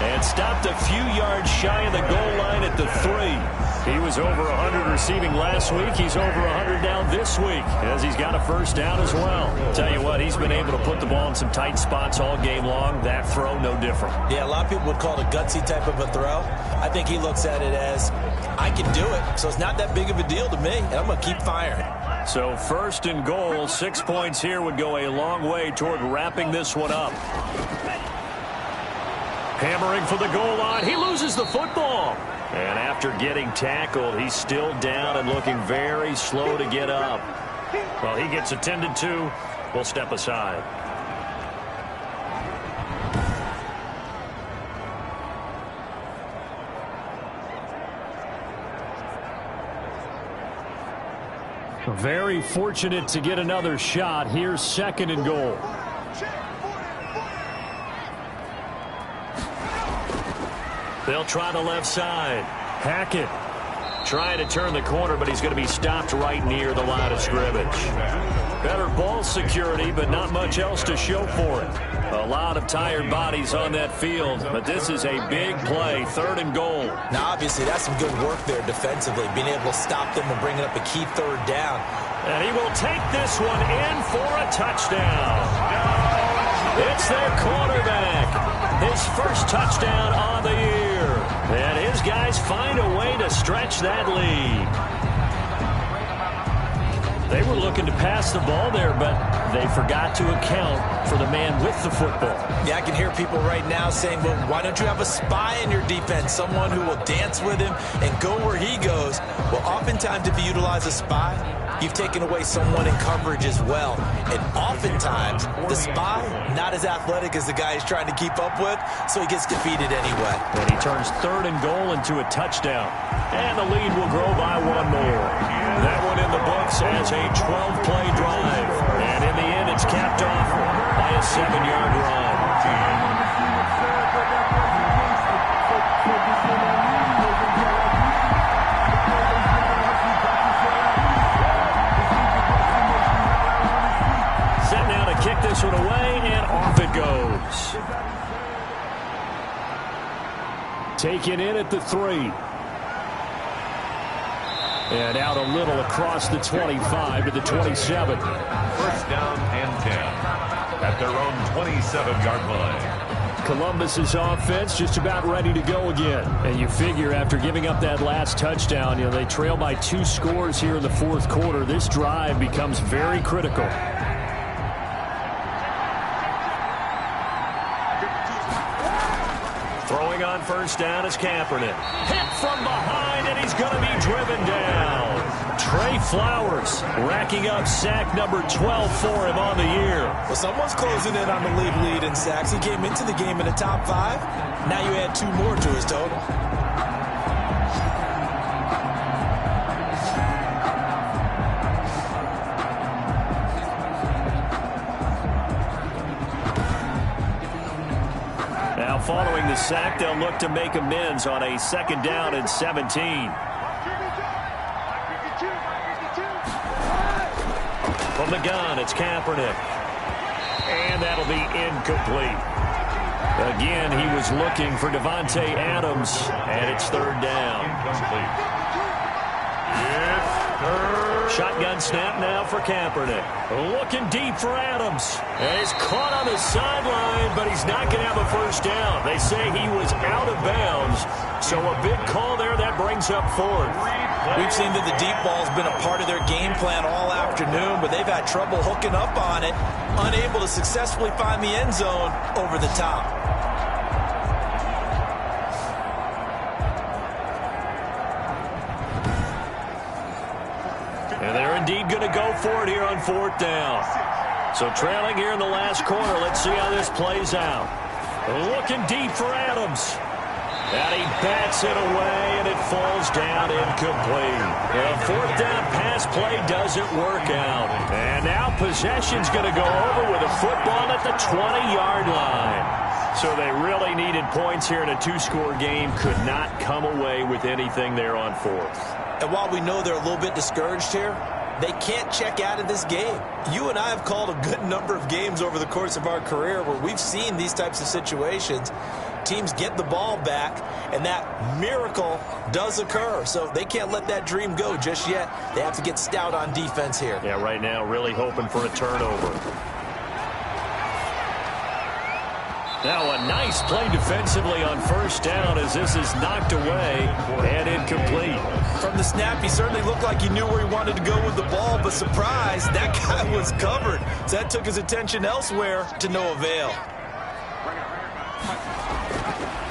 And stopped a few yards shy of the goal line at the 3. He was over 100 receiving last week. He's over 100 now this week as he's got a first down as well. Tell you what, he's been able to put the ball in some tight spots all game long. That throw, no different. Yeah, a lot of people would call it a gutsy type of a throw. I think he looks at it as, I can do it, so it's not that big of a deal to me, and I'm going to keep firing. So 1st and goal, 6 points here would go a long way toward wrapping this one up. Hammering for the goal line. He loses the football. And after getting tackled, he's still down and looking very slow to get up. Well, he gets attended to. We'll step aside. Very fortunate to get another shot. Here's 2nd and goal. They'll try the left side. Hackett trying to turn the corner, but he's going to be stopped right near the line of scrimmage. Better ball security, but not much else to show for it. A lot of tired bodies on that field, but this is a big play, 3rd and goal. Now, obviously, that's some good work there defensively, being able to stop them and bringing up a key 3rd down. And he will take this one in for a touchdown. It's their quarterback. His first touchdown on the year. And his guys find a way to stretch that lead. They were looking to pass the ball there, but they forgot to account for the man with the football. Yeah, I can hear people right now saying, well, why don't you have a spy in your defense, someone who will dance with him and go where he goes? Well, oftentimes if you utilize a spy, you've taken away someone in coverage as well. And oftentimes, the spy, not as athletic as the guy he's trying to keep up with, so he gets defeated anyway. And he turns 3rd and goal into a touchdown. And the lead will grow by 1 more. That one in the books as a 12-play drive. And in the end, it's capped off by a 7-yard run. Set now to kick this one away, and off it goes. Taken in at the 3. And out a little across the 25 to the 27. 1st down and 10 at their own 27-yard line. Columbus's offense just about ready to go again. And you figure after giving up that last touchdown, they trail by 2 scores here in the 4th quarter. This drive becomes very critical. Throwing on 1st down is Kaepernick. Hit from behind, and he's going to be driven down. Trey Flowers racking up sack number 12 for him on the year. Well, someone's closing in on the league lead in sacks. He came into the game in the top 5. Now you add 2 more to his total. Following the sack, they'll look to make amends on a 2nd down and 17. From the gun, it's Kaepernick. And that'll be incomplete. Again, he was looking for Devontae Adams, and it's 3rd down. Incomplete. It's 3rd. Shotgun snap now for Kaepernick. Looking deep for Adams. And he's caught on the sideline, but he's not going to have a 1st down. They say he was out of bounds. So a big call there that brings up 4th. We've seen that the deep ball's been a part of their game plan all afternoon, but they've had trouble hooking up on it, unable to successfully find the end zone over the top. And they're indeed going to go for it here on 4th down. So trailing here in the last quarter, let's see how this plays out. Looking deep for Adams. And he bats it away, and it falls down incomplete. The 4th down pass play doesn't work out. And now possession's going to go over with a football at the 20-yard line. So they really needed points here in a 2-score game. Could not come away with anything there on 4th. And while we know they're a little bit discouraged here, they can't check out of this game. You and I have called a good number of games over the course of our career where we've seen these types of situations. Teams get the ball back, and that miracle does occur. So they can't let that dream go just yet. They have to get stout on defense here. Yeah, right now really hoping for a turnover. Now a nice play defensively on 1st down as this is knocked away and incomplete. From the snap, he certainly looked like he knew where he wanted to go with the ball, but surprise, that guy was covered. So that took his attention elsewhere to no avail.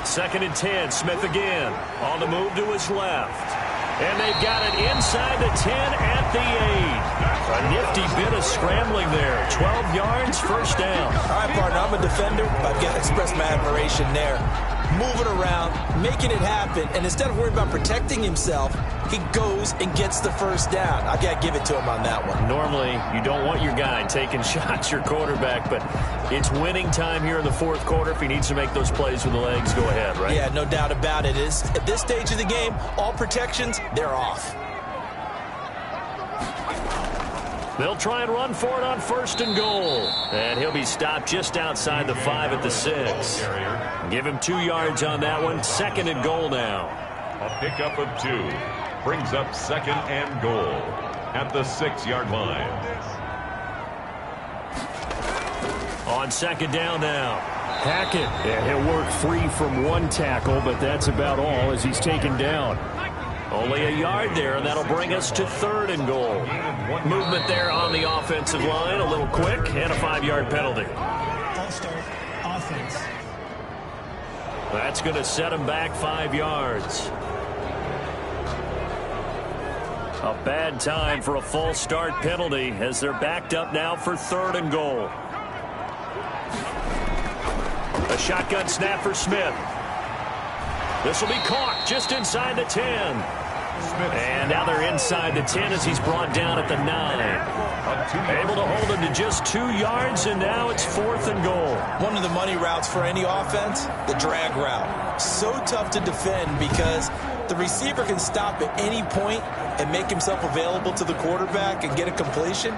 2nd and 10, Smith again on the move to his left. And they've got it inside the 10 at the 8. A nifty bit of scrambling there. 12 yards, 1st down. All right, partner, I'm a defender. I've got to express my admiration there. Moving around, making it happen, and instead of worrying about protecting himself, he goes and gets the 1st down. I got to give it to him on that one. Normally, you don't want your guy taking shots, your quarterback, but it's winning time here in the 4th quarter. If he needs to make those plays with the legs, go ahead, right? Yeah, no doubt about it. At this stage of the game, all protections, they're off. They'll try and run for it on 1st and goal. And he'll be stopped just outside the 5 at the 6. Give him 2 yards on that one. 2nd and goal now. A pickup of 2 brings up 2nd and goal at the 6-yard line. On 2nd down now. Hackett, yeah, he'll work free from 1 tackle, but that's about all as he's taken down. Only a yard there, and that'll bring us to 3rd and goal. Movement there on the offensive line, a little quick, and a 5-yard penalty. False start, offense. That's going to set him back 5 yards. A bad time for a false start penalty as they're backed up now for 3rd and goal. A shotgun snap for Smith. This will be caught just inside the 10. And now they're inside the 10 as he's brought down at the 9. Able to hold him to just 2 yards, and now it's 4th and goal. One of the money routes for any offense, the drag route. So tough to defend because the receiver can stop at any point and make himself available to the quarterback and get a completion.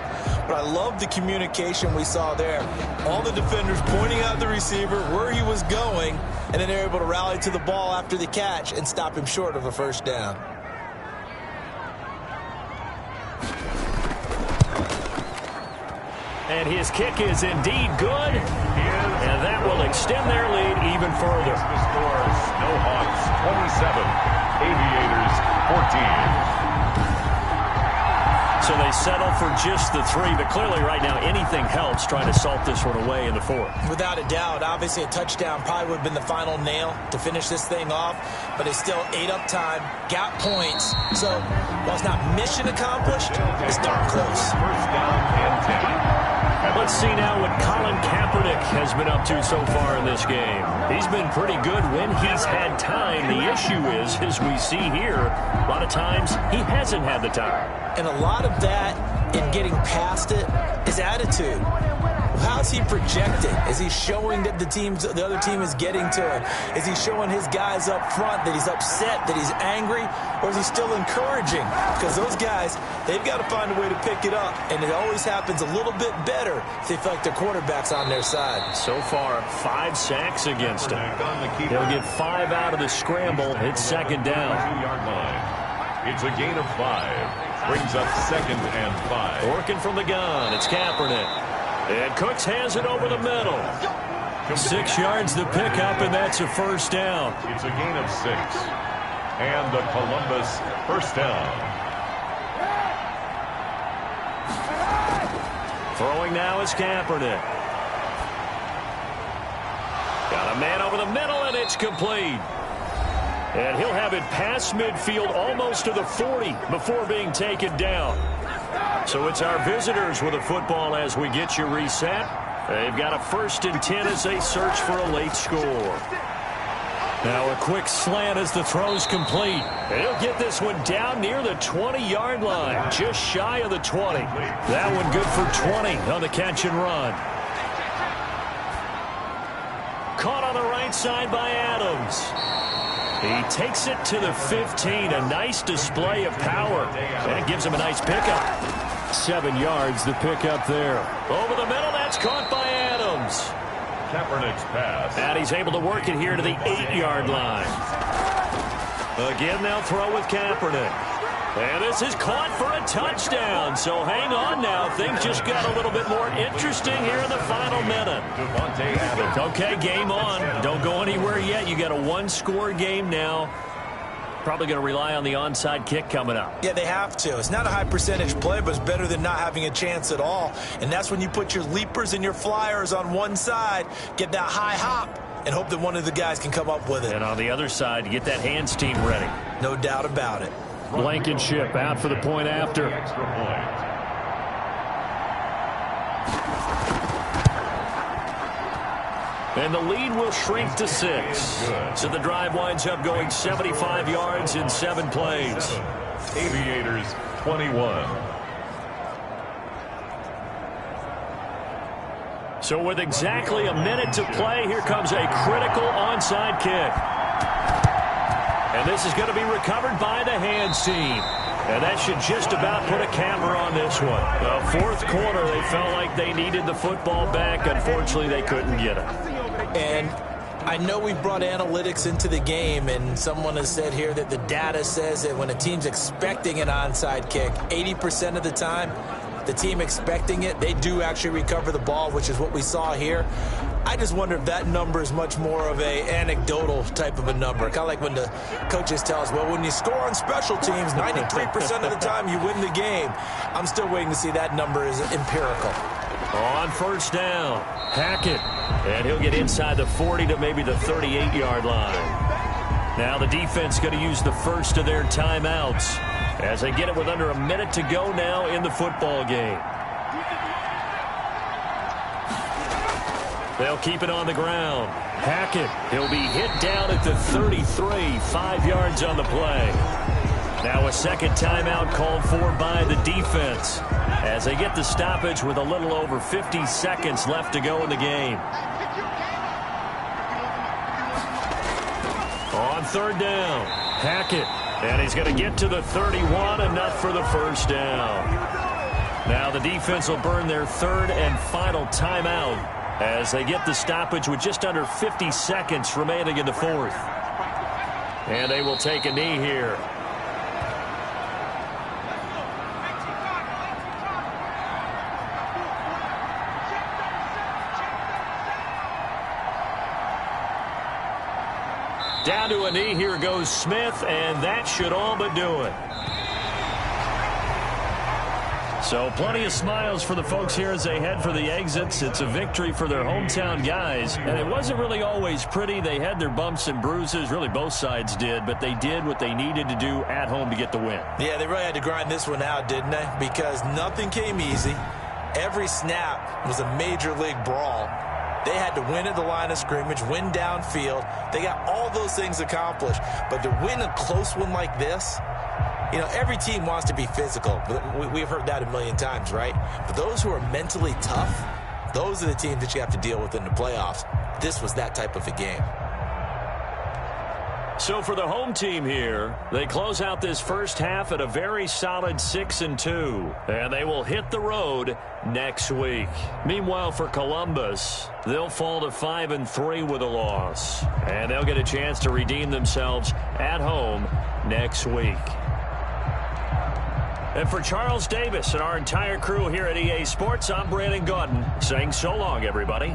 But I love the communication we saw there. All the defenders pointing out the receiver, where he was going, and then they're able to rally to the ball after the catch and stop him short of a 1st down. And his kick is indeed good. And that will extend their lead even further. The score, Snowhawks 27, Aviators 14. So they settle for just the 3, but clearly right now anything helps trying to salt this one away in the 4th. Without a doubt, obviously a touchdown probably would have been the final nail to finish this thing off, but they still ate up time, got points. So while it's not mission accomplished, it's darn close. 1st down and 10. Let's see now what Colin Kaepernick has been up to so far in this game. He's been pretty good when he's had time. The issue is, as we see here, a lot of times he hasn't had the time. And a lot of that in getting past it is attitude. How's he projecting? Is he showing that the other team is getting to him? Is he showing his guys up front that he's upset, that he's angry? Or is he still encouraging? Because those guys, they've got to find a way to pick it up. And it always happens a little bit better if they feel like their quarterback's on their side. So far, 5 sacks against him. He'll get 5 out of the scramble. It's 2nd down. 2-yard line. It's a gain of 5. Brings up 2nd and 5. Working from the gun. It's Kaepernick. And Cooks has it over the middle. 6 yards the pickup, and that's a 1st down. It's a gain of 6. And the Columbus 1st down. Throwing now is Kaepernick. Got a man over the middle, and it's complete. And he'll have it past midfield almost to the 40 before being taken down. So it's our visitors with a football as we get you reset. They've got a 1st and 10 as they search for a late score. Now a quick slant as the throw's complete. He'll get this one down near the 20-yard line, just shy of the 20. That one good for 20 on the catch and run. Caught on the right side by Adams. He takes it to the 15. A nice display of power. And gives him a nice pickup. 7 yards, the pickup there. Over the middle, that's caught by Adams. Kaepernick's pass. And he's able to work it here to the 8-yard line. Again, they'll throw with Kaepernick. And this is caught for a touchdown. So hang on now. Things just got a little bit more interesting here in the final minute. Okay, game on. Don't go anywhere yet. You got a 1-score game now. Probably going to rely on the onside kick coming up. Yeah, they have to. It's not a high percentage play, but it's better than not having a chance at all. And that's when you put your leapers and your flyers on one side, get that high hop, and hope that one of the guys can come up with it. And on the other side, get that hands team ready. No doubt about it. Blankenship out for the point after. Extra point. And the lead will shrink to 6. So the drive winds up going 75 yards in 7 plays. Aviators 21. So with exactly a minute to play, here comes a critical onside kick. And this is going to be recovered by the hands team. And that should just about put a camera on this one. Fourth quarter, they felt like they needed the football back. Unfortunately, they couldn't get it. And I know we brought analytics into the game, and someone has said here that the data says that when a team's expecting an onside kick, 80% of the time, the team expecting it, they do actually recover the ball, which is what we saw here. I just wonder if that number is much more of a anecdotal type of a number. Kind of like when the coaches tell us, well, when you score on special teams, 93% of the time you win the game. I'm still waiting to see that number is empirical. On first down, Hackett. And he'll get inside the 40 to maybe the 38-yard line. Now the defense going to use the first of their timeouts as they get it with under a minute to go now in the football game. They'll keep it on the ground. Hackett, he'll be hit down at the 33, 5 yards on the play. Now a second timeout called for by the defense as they get the stoppage with a little over 50 seconds left to go in the game. On third down, Hackett, and he's going to get to the 31, enough for the first down. Now the defense will burn their third and final timeout as they get the stoppage with just under 50 seconds remaining in the fourth. And they will take a knee here. Down to a knee, here goes Smith, and that should all but do it. So plenty of smiles for the folks here as they head for the exits. It's a victory for their hometown guys, and it wasn't really always pretty. They had their bumps and bruises, really both sides did, but they did what they needed to do at home to get the win. Yeah, they really had to grind this one out, didn't they? Because nothing came easy. Every snap was a major league brawl. They had to win at the line of scrimmage, win downfield. They got all those things accomplished. But to win a close one like this, you know, every team wants to be physical. We've heard that a million times, right? But those who are mentally tough, those are the teams that you have to deal with in the playoffs. This was that type of a game. So for the home team here, they close out this first half at a very solid 6-2, and they will hit the road next week. Meanwhile, for Columbus, they'll fall to 5-3 with a loss, and they'll get a chance to redeem themselves at home next week. And for Charles Davis and our entire crew here at EA Sports, I'm Brandon Gaudin saying so long, everybody.